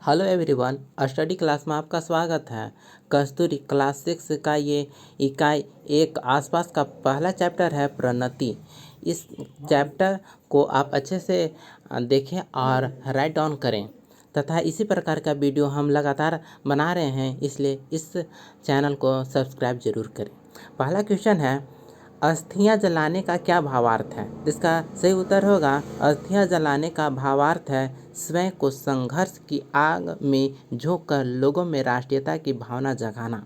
Hello everyone, study class में आपका स्वागत है। कस्तूरी क्लास 6 का ये इकाई एक आसपास का पहला चैप्टर है प्रणति। इस चैप्टर को आप अच्छे से देखें और राइट डाउन करें तथा इसी प्रकार का वीडियो हम लगातार बना रहे हैं, इसलिए इस चैनल को सब्सक्राइब जरूर करें। पहला क्वेश्चन है, अस्थियां जलाने का क्या भावार्थ है? इसका सही उत्तर होगा अस्थियां जलाने का भावार्थ है स्वयं को संघर्ष की आग में झोंक कर लोगों में राष्ट्रीयता की भावना जगाना।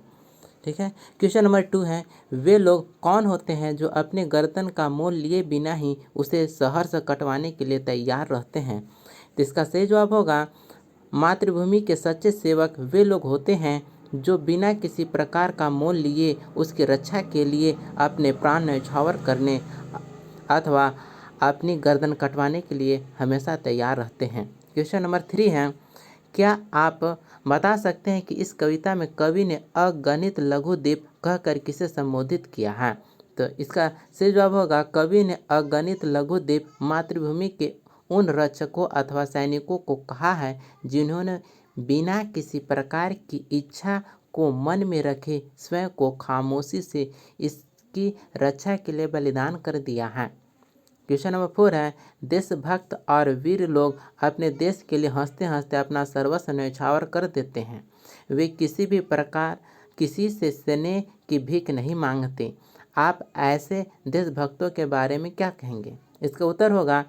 ठीक है। क्वेश्चन नंबर 2 है, वे लोग कौन होते हैं जो अपने गर्दन का मोल लिए बिना ही उसे सहर्ष कटवाने के लिए तैयार रहते हैं? तो इसका सही जवाब होगा मातृभूमि के सच्चे सेवक वे लोग होते हैं जो बिना किसी प्रकार का मोल लिए उसकी रक्षा के लिए अपने प्राण न्यौछावर करने अथवा अपनी गर्दन कटवाने के लिए हमेशा तैयार रहते हैं। क्वेश्चन नंबर 3 है, क्या आप बता सकते हैं कि इस कविता में कवि ने अगणित लघुद्वीप कहकर किसे संबोधित किया है? तो इसका सही जवाब होगा कवि ने अगणित लघुद्वीप मातृभूमि के उन रक्षकों अथवा सैनिकों को कहा है जिन्होंने बिना किसी प्रकार की इच्छा को मन में रखे स्वयं को खामोशी से इसकी रक्षा के लिए बलिदान कर दिया है। क्वेश्चन नंबर 4 है, देशभक्त और वीर लोग अपने देश के लिए हंसते हंसते अपना सर्वस्व न्यौछावर कर देते हैं। वे किसी भी प्रकार किसी से स्नेह की भीख नहीं मांगते। आप ऐसे देशभक्तों के बारे में क्या कहेंगे? इसका उत्तर होगा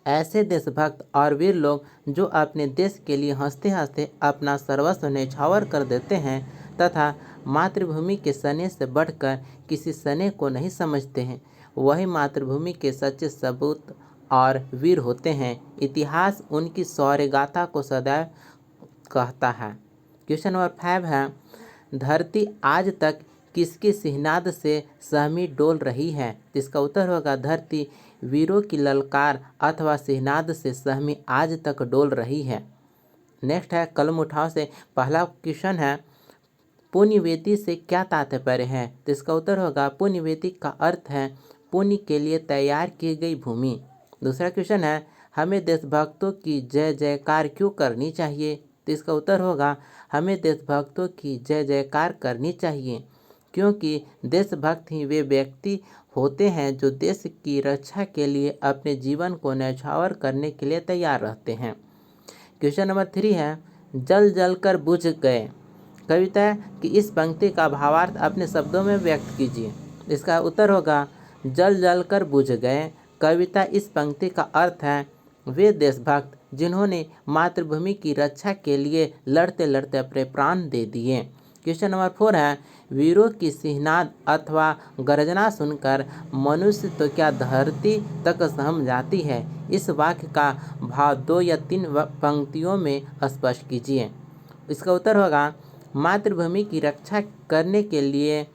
ऐसे देशभक्त और वीर लोग जो अपने देश के लिए हंसते हंसते अपना सर्वस्व न्यौछावर कर देते हैं तथा मातृभूमि के स्नेह से बढ़कर किसी स्नेह को नहीं समझते हैं, वही मातृभूमि के सच्चे सपूत और वीर होते हैं। इतिहास उनकी शौर्य गाथा को सदैव कहता है। क्वेश्चन नंबर 5 है, धरती आज तक किसकी सिहनाद से सहमी डोल रही है? इसका उत्तर होगा धरती वीरों की ललकार अथवा सिहनाद से सहमी आज तक डोल रही है। नेक्स्ट है, कलम उठाओ से पहला क्वेश्चन है, पुण्यवेदी से क्या तात्पर्य है? तो इसका उत्तर होगा पुण्यवेदी का अर्थ है पुण्य के लिए तैयार की गई भूमि। दूसरा क्वेश्चन है, हमें देशभक्तों की जय जयकार क्यों करनी चाहिए? तो इसका उत्तर होगा हमें देशभक्तों की जय जयकार करनी चाहिए क्योंकि देशभक्त ही वे व्यक्ति होते हैं जो देश की रक्षा के लिए अपने जीवन को न्यौछावर करने के लिए तैयार रहते हैं। क्वेश्चन नंबर 3 है, जल जल कर बुझ गए कविता की इस पंक्ति का भावार्थ अपने शब्दों में व्यक्त कीजिए। इसका उत्तर होगा जल जल कर बुझ गए कविता इस पंक्ति का अर्थ है वे देशभक्त जिन्होंने मातृभूमि की रक्षा के लिए लड़ते लड़ते अपने प्राण दे दिए। क्वेश्चन नंबर 4 है, वीरों की सिहनाद अथवा गर्जना सुनकर मनुष्य तो क्या धरती तक सहम जाती है? इस वाक्य का भाव 2 या 3 पंक्तियों में स्पष्ट कीजिए। इसका उत्तर होगा मातृभूमि की रक्षा करने के लिए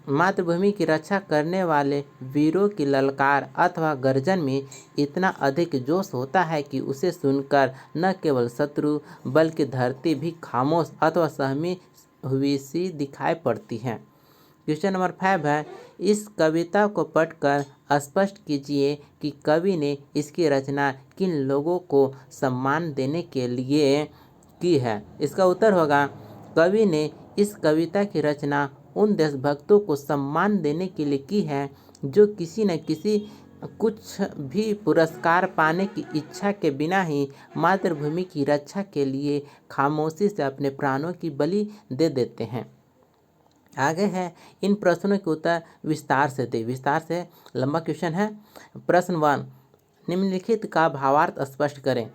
मातृभूमि की रक्षा करने वाले वीरों की ललकार अथवा गर्जन में इतना अधिक जोश होता है कि उसे सुनकर न केवल शत्रु बल्कि धरती भी खामोश अथवा सहमी हुई सी दिखाई पड़ती है। क्वेश्चन नंबर 5 है, इस कविता को पढ़कर स्पष्ट कीजिए कि कवि ने इसकी रचना किन लोगों को सम्मान देने के लिए की है? इसका उत्तर होगा कवि ने इस कविता की रचना उन देशभक्तों को सम्मान देने के लिए की है जो किसी न किसी कुछ भी पुरस्कार पाने की इच्छा के बिना ही मातृभूमि की रक्षा के लिए खामोशी से अपने प्राणों की बलि दे देते हैं। आगे है, इन प्रश्नों के उत्तर विस्तार से दे। विस्तार से लंबा क्वेश्चन है। प्रश्न 1, निम्नलिखित का भावार्थ स्पष्ट करें।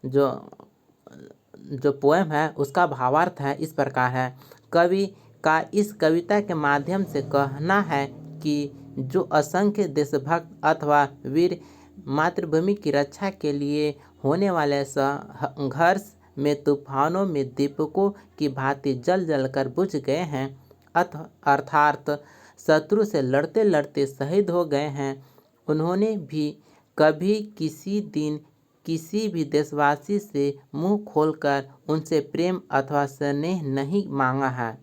जो पोएम है उसका भावार्थ है इस प्रकार है, कवि का इस कविता के माध्यम से कहना है कि जो असंख्य देशभक्त अथवा वीर मातृभूमि की रक्षा के लिए होने वाले संघर्ष में तूफानों में दीपकों की भांति जल जल कर बुझ गए हैं अर्थात शत्रु से लड़ते लड़ते शहीद हो गए हैं, उन्होंने भी कभी किसी दिन किसी भी देशवासी से मुंह खोलकर उनसे प्रेम अथवा स्नेह नहीं मांगा है,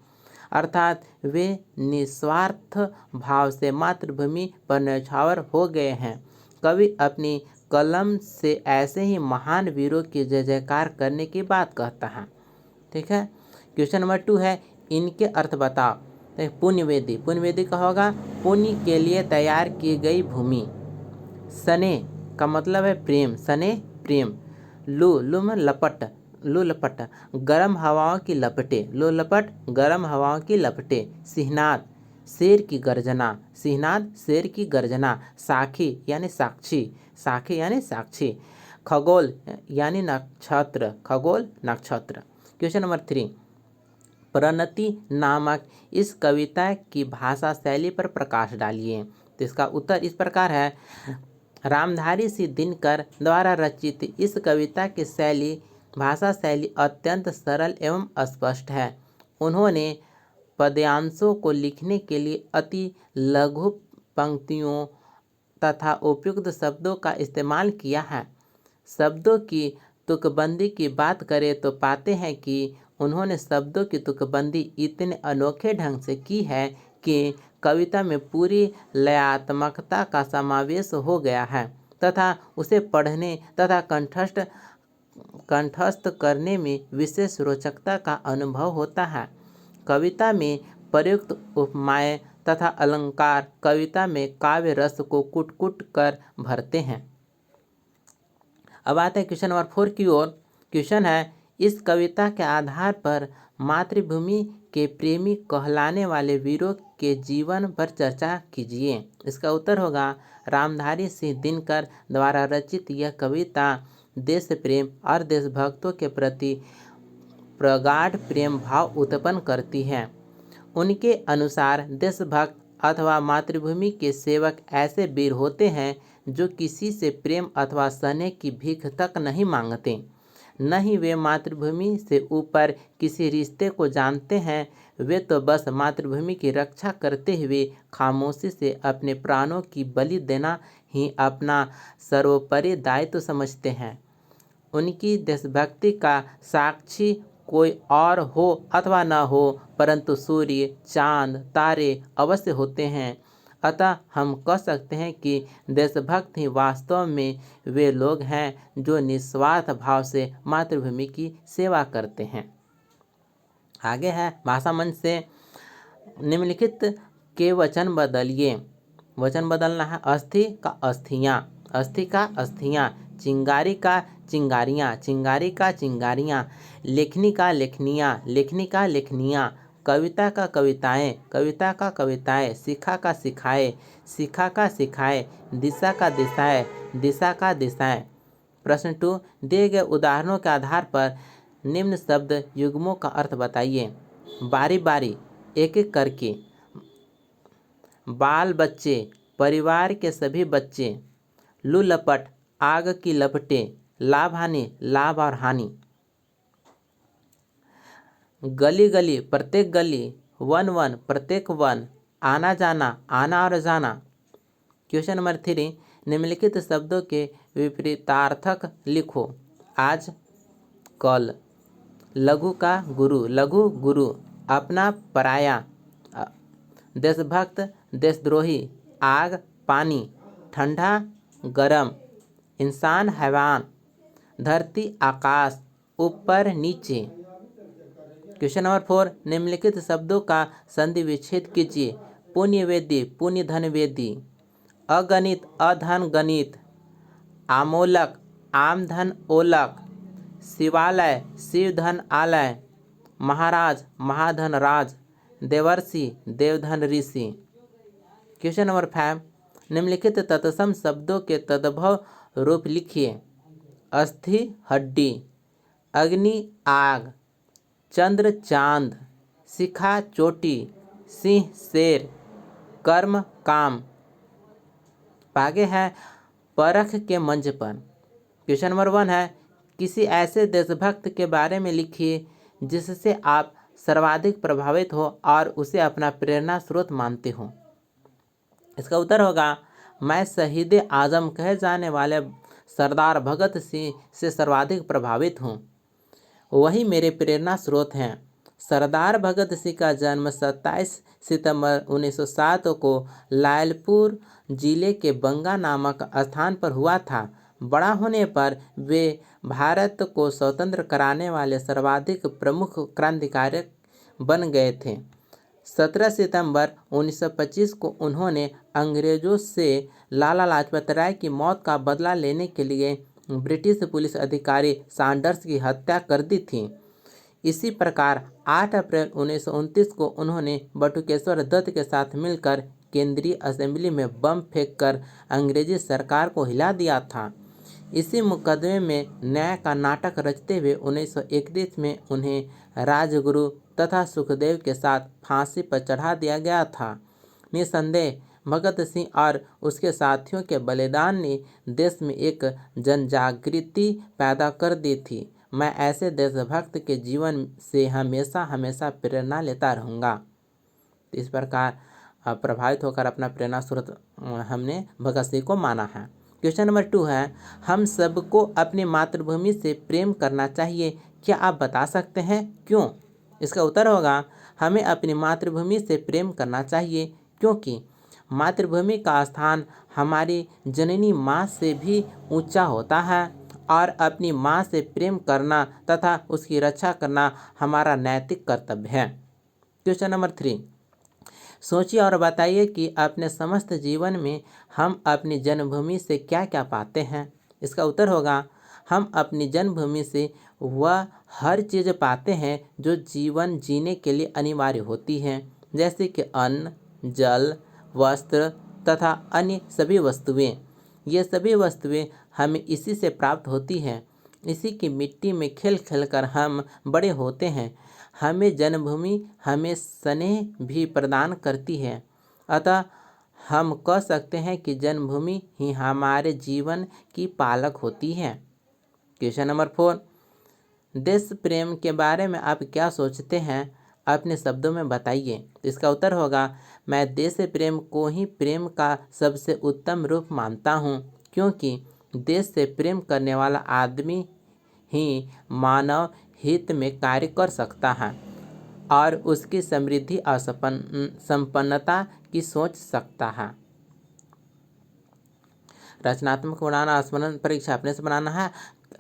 अर्थात वे निस्वार्थ भाव से मातृभूमि पर न्यौछावर हो गए हैं। कवि अपनी कलम से ऐसे ही महान वीरों की जय जयकार करने की बात कहता है। ठीक है। क्वेश्चन नंबर 2 है, इनके अर्थ बताओ। तो पुण्यवेदी, पुण्यवेदी का होगा पुण्य के लिए तैयार की गई भूमि। सने का मतलब है प्रेम, सने प्रेम। लू में लपट, लू लपट, गर्म हवाओं की लपटे, लू लपट गर्म हवाओं की लपटे। सिहनाद, शेर की गर्जना, सिहनाद शेर की गर्जना। साखी यानी साक्षी, साखी यानी साक्षी। खगोल यानी नक्षत्र, खगोल नक्षत्र। क्वेश्चन नंबर 3, प्रणति नामक इस कविता की भाषा शैली पर प्रकाश डालिए। तो इसका उत्तर इस प्रकार है, रामधारी सिंह दिनकर द्वारा रचित इस कविता की भाषा शैली अत्यंत सरल एवं स्पष्ट है। उन्होंने पद्यांशों को लिखने के लिए अति लघु पंक्तियों तथा उपयुक्त शब्दों का इस्तेमाल किया है। शब्दों की तुकबंदी की बात करें तो पाते हैं कि उन्होंने शब्दों की तुकबंदी इतने अनोखे ढंग से की है कि कविता में पूरी लयात्मकता का समावेश हो गया है तथा उसे पढ़ने तथा कंठस्थ करने में विशेष रोचकता का अनुभव होता है। कविता में प्रयुक्त उपमाएं तथा अलंकार कविता में काव्य रस को कुट कुट कर भरते हैं। अब आते हैं क्वेश्चन नंबर 4 की ओर। क्वेश्चन है, इस कविता के आधार पर मातृभूमि के प्रेमी कहलाने वाले वीरों के जीवन पर चर्चा कीजिए। इसका उत्तर होगा, रामधारी सिंह दिनकर द्वारा रचित यह कविता देश प्रेम और देशभक्तों के प्रति प्रगाढ़ प्रेम भाव उत्पन्न करती है। उनके अनुसार देशभक्त अथवा मातृभूमि के सेवक ऐसे वीर होते हैं जो किसी से प्रेम अथवा स्नेह की भीख तक नहीं मांगते, न ही वे मातृभूमि से ऊपर किसी रिश्ते को जानते हैं। वे तो बस मातृभूमि की रक्षा करते हुए खामोशी से अपने प्राणों की बलि देना ही अपना सर्वोपरि दायित्व समझते हैं। उनकी देशभक्ति का साक्षी कोई और हो अथवा न हो, परंतु सूर्य, चांद, तारे अवश्य होते हैं। अतः हम कह सकते हैं कि देशभक्त ही वास्तव में वे लोग हैं जो निस्वार्थ भाव से मातृभूमि की सेवा करते हैं। आगे है भाषा मंच से, निम्नलिखित के वचन बदलिए। वचन बदलना है, अस्थि का अस्थियाँ, अस्थि का अस्थियाँ। चिंगारी का चिंगारियाँ, चिंगारी का चिंगारियाँ। लेखनी का लेखनियाँ, लेखनी का लेखनियाँ। कविता का कविताएं, कविता का कविताएं। शिखा का सिखाए, शिखा का सिखाए। दिशा का दिशाएं, दिशा का दिशाएं। प्रश्न 2, दिए गए उदाहरणों के आधार पर निम्न शब्द युग्मों का अर्थ बताइए। बारी बारी, एक एक करके। बाल बच्चे, परिवार के सभी बच्चे। लू लपट, आग की लपटे। लाभ हानि, लाभ और हानि। गली गली, प्रत्येक गली। वन वन, प्रत्येक वन। आना जाना, आना और जाना। क्वेश्चन नंबर 3, निम्नलिखित शब्दों के विपरीतार्थक लिखो। आज, कल। लघु का गुरु, लघु गुरु। अपना पराया। देशभक्त, देशद्रोही। आग, पानी। ठंडा, गरम। इंसान, हैवान। धरती, आकाश। ऊपर, नीचे। क्वेश्चन नंबर 4, निम्नलिखित शब्दों का संधि विच्छेद कीजिए। पुण्यवेदी, पुण्य धन वेदी। अगणित, अधन गणित। आमोलक, आम धन ओलक। शिवालय, शिव धन आलय। महाराज, महाधन राज। देवर्षि, देवधन ऋषि। क्वेश्चन नंबर 5, निम्नलिखित तत्सम शब्दों के तद्भव रूप लिखिए। अस्थि, हड्डी। अग्नि, आग। चंद्र, चांद। शिखा, चोटी। सिंह, शेर। कर्म, काम। आगे है परख के मंच पर। क्वेश्चन नंबर 1 है, किसी ऐसे देशभक्त के बारे में लिखिए जिससे आप सर्वाधिक प्रभावित हो और उसे अपना प्रेरणा स्रोत मानते हो। इसका उत्तर होगा, मैं शहीद आजम कहे जाने वाले सरदार भगत सिंह से सर्वाधिक प्रभावित हूँ। वही मेरे प्रेरणा स्रोत हैं। सरदार भगत सिंह का जन्म 27 सितंबर 1907 को लायलपुर जिले के बंगा नामक स्थान पर हुआ था। बड़ा होने पर वे भारत को स्वतंत्र कराने वाले सर्वाधिक प्रमुख क्रांतिकारी बन गए थे। 17 सितंबर 1925 को उन्होंने अंग्रेजों से लाला लाजपत राय की मौत का बदला लेने के लिए ब्रिटिश पुलिस अधिकारी सैंडर्स की हत्या कर दी थी। इसी प्रकार 8 अप्रैल 1929 को उन्होंने बटुकेश्वर दत्त के साथ मिलकर केंद्रीय असेंबली में बम फेंककर अंग्रेजी सरकार को हिला दिया था। इसी मुकदमे में न्याय का नाटक रचते हुए 1931 में उन्हें राजगुरु तथा सुखदेव के साथ फांसी पर चढ़ा दिया गया था। निसंदेह भगत सिंह और उसके साथियों के बलिदान ने देश में एक जनजागृति पैदा कर दी थी। मैं ऐसे देशभक्त के जीवन से हमेशा हमेशा प्रेरणा लेता रहूँगा। इस प्रकार प्रभावित होकर अपना प्रेरणा स्रोत हमने भगत सिंह को माना है। क्वेश्चन नंबर 2 है, हम सबको अपनी मातृभूमि से प्रेम करना चाहिए, क्या आप बता सकते हैं क्यों? इसका उत्तर होगा, हमें अपनी मातृभूमि से प्रेम करना चाहिए क्योंकि मातृभूमि का स्थान हमारी जननी माँ से भी ऊंचा होता है और अपनी माँ से प्रेम करना तथा उसकी रक्षा करना हमारा नैतिक कर्तव्य है। क्वेश्चन नंबर 3, सोचिए और बताइए कि अपने समस्त जीवन में हम अपनी जन्मभूमि से क्या क्या पाते हैं। इसका उत्तर होगा, हम अपनी जन्मभूमि से वह हर चीज़ पाते हैं जो जीवन जीने के लिए अनिवार्य होती हैं, जैसे कि अन्न, जल, वस्त्र तथा अन्य सभी वस्तुएं। ये सभी वस्तुएं हमें इसी से प्राप्त होती हैं। इसी की मिट्टी में खेल खेल कर हम बड़े होते हैं। हमें जन्मभूमि हमें स्नेह भी प्रदान करती है। अतः हम कह सकते हैं कि जन्मभूमि ही हमारे जीवन की पालक होती है। क्वेश्चन नंबर 4, देश प्रेम के बारे में आप क्या सोचते हैं, अपने शब्दों में बताइए। इसका उत्तर होगा, मैं देश प्रेम को ही प्रेम का सबसे उत्तम रूप मानता हूँ, क्योंकि देश से प्रेम करने वाला आदमी ही मानव हित में कार्य कर सकता है और उसकी समृद्धि और संपन्नता की सोच सकता है। रचनात्मक बनाना, स्मरण परीक्षा अपने से बनाना है।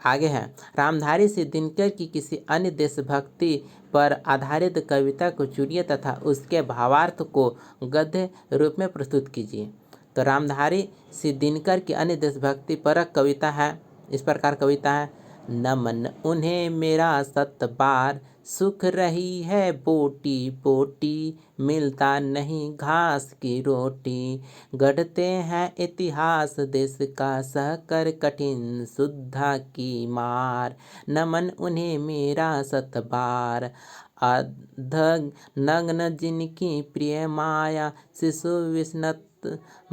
आगे है, रामधारी सिंह दिनकर की किसी अन्य देशभक्ति पर आधारित कविता को चुनिए तथा उसके भावार्थ को गद्य रूप में प्रस्तुत कीजिए। तो रामधारी सिंह दिनकर की अन्य देशभक्ति परक कविता है, इस प्रकार कविता है, नमन उन्हें मेरा 7 बार, सुख रही है बोटी बोटी, मिलता नहीं घास की रोटी, गढ़ते हैं इतिहास देश का, सहकर कठिन शुद्धा की मार, नमन उन्हें मेरा 7 बार, अधग नग्न जिनकी प्रिय माया, शिशु विस्नत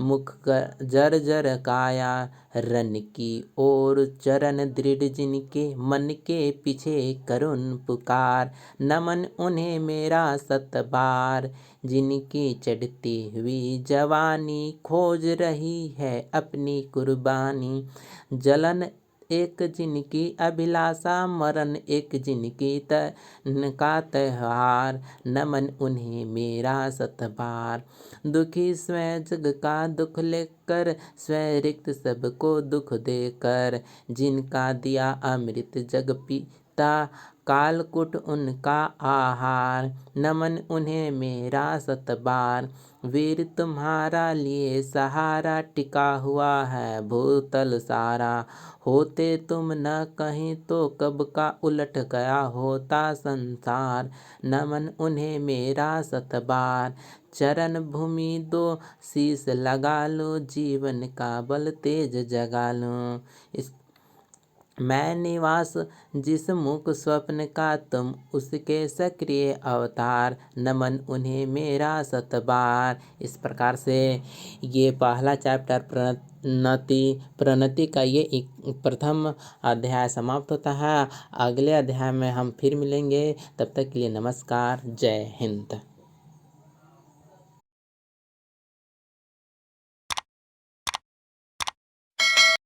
मुख जर्जर काया, रन की ओर चरण दृढ़ जिनके, मन के पीछे करुण पुकार, नमन उन्हें मेरा 7 बार, जिनकी चढ़ती हुई जवानी, खोज रही है अपनी कुर्बानी, जलन एक जिनकी अभिलाषा, मरण एक जिनकी का त्योहार, नमन उन्हें मेरा 7 बार, दुखी स्वयं जग का दुख लेकर, स्वयं रिक्त सबको दुख देकर, जिनका दिया अमृत जग पीता, कालकूट उनका आहार, नमन उन्हें मेरा 7 बार, वीर तुम्हारा लिए सहारा, टिका हुआ है भूतल सारा, होते तुम न कहीं तो कब का उलट गया होता संसार, नमन उन्हें मेरा 7 बार, चरण भूमि दो शीश लगा लो, जीवन का बल तेज जगा लो, मैं निवास जिस मुख स्वप्न का, तुम उसके सक्रिय अवतार, नमन उन्हें मेरा 7 बार। इस प्रकार से ये पहला चैप्टर प्रणति का ये प्रथम अध्याय समाप्त होता है। अगले अध्याय में हम फिर मिलेंगे, तब तक के लिए नमस्कार, जय हिंद।